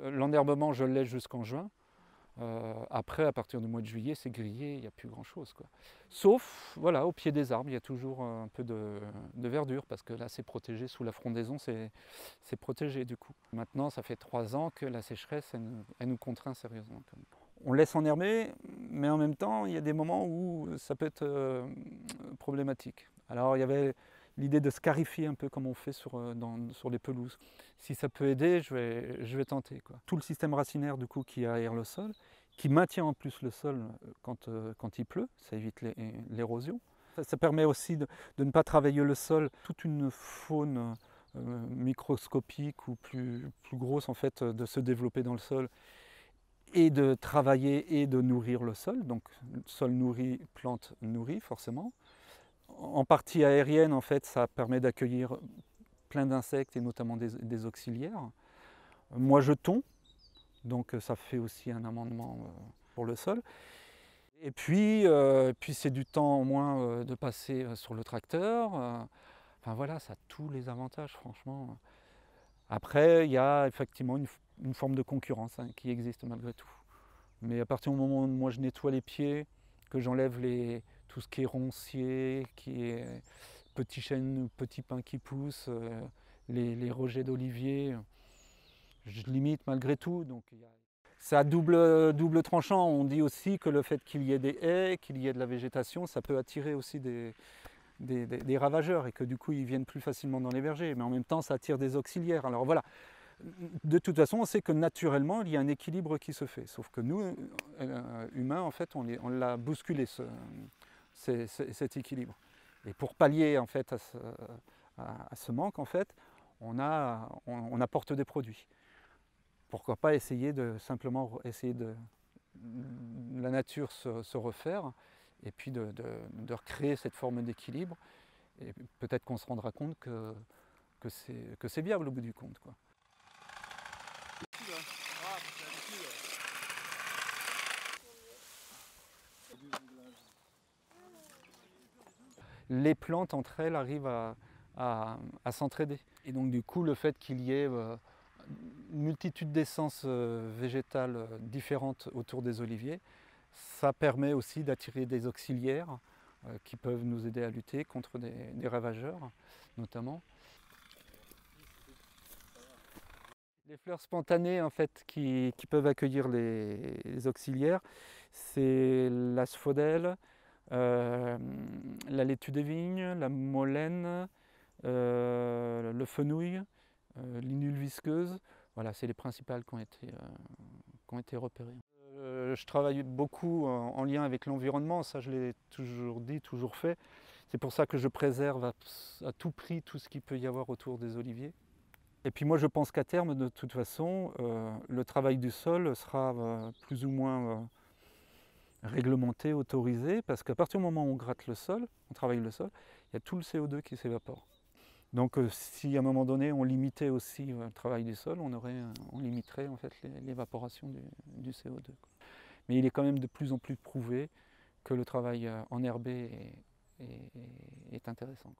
L'enherbement, je l'ai jusqu'en juin. Après, à partir du mois de juillet, c'est grillé, il n'y a plus grand-chose, quoi. Sauf, voilà, au pied des arbres, il y a toujours un peu de verdure, parce que là, c'est protégé, sous la frondaison, c'est protégé du coup. Maintenant, ça fait 3 ans que la sécheresse, elle nous contraint sérieusement. On laisse enherber, mais en même temps, il y a des moments où ça peut être problématique. Alors, il y avait l'idée de scarifier un peu comme on fait sur les pelouses. Si ça peut aider, je vais tenter, quoi. Tout le système racinaire du coup qui aère le sol, qui maintient en plus le sol quand il pleut, ça évite l'érosion. Ça permet aussi de ne pas travailler le sol. Toute une faune microscopique ou plus grosse en fait de se développer dans le sol et de travailler et de nourrir le sol. Donc sol nourri, plante nourrie forcément. En partie aérienne en fait ça permet d'accueillir plein d'insectes et notamment des auxiliaires. Moi je tonds, donc ça fait aussi un amendement pour le sol. Et puis c'est du temps en moins de passer sur le tracteur. Enfin voilà, ça a tous les avantages franchement. Après, il y a effectivement une forme de concurrence qui existe malgré tout. Mais à partir du moment où moi je nettoie les pieds, que j'enlève tout ce qui est roncier, qui est petits chênes, petits pins qui poussent, les rejets d'olivier, je limite malgré tout. Donc, c'est à double tranchant. On dit aussi que le fait qu'il y ait des haies, qu'il y ait de la végétation, ça peut attirer aussi des ravageurs et que du coup ils viennent plus facilement dans les vergers. Mais en même temps, ça attire des auxiliaires. Alors voilà, de toute façon, on sait que naturellement, il y a un équilibre qui se fait. Sauf que nous, humains, en fait, on l'a bousculé, cet équilibre. Et pour pallier en fait, à ce manque, en fait, on apporte des produits. Pourquoi pas simplement essayer de la nature se refaire et puis de recréer cette forme d'équilibre. Et peut-être qu'on se rendra compte que c'est viable au bout du compte, quoi. Les plantes entre elles arrivent à s'entraider. Et donc du coup le fait qu'il y ait une multitude d'essences végétales différentes autour des oliviers, ça permet aussi d'attirer des auxiliaires qui peuvent nous aider à lutter contre des ravageurs notamment. Les fleurs spontanées en fait, qui peuvent accueillir les auxiliaires, c'est l'asphodèle, la laitue des vignes, la molène, le fenouil, l'inule visqueuse. Voilà, c'est les principales qui ont été repérées. Je travaille beaucoup en lien avec l'environnement, ça je l'ai toujours dit, toujours fait. C'est pour ça que je préserve à tout prix tout ce qu'il peut y avoir autour des oliviers. Et puis moi je pense qu'à terme, de toute façon, le travail du sol sera plus ou moins réglementé, autorisé, parce qu'à partir du moment où on gratte le sol, on travaille le sol, il y a tout le CO2 qui s'évapore. Donc si à un moment donné on limitait aussi le travail du sol, on limiterait en fait l'évaporation du CO2. Mais il est quand même de plus en plus prouvé que le travail enherbé est intéressant.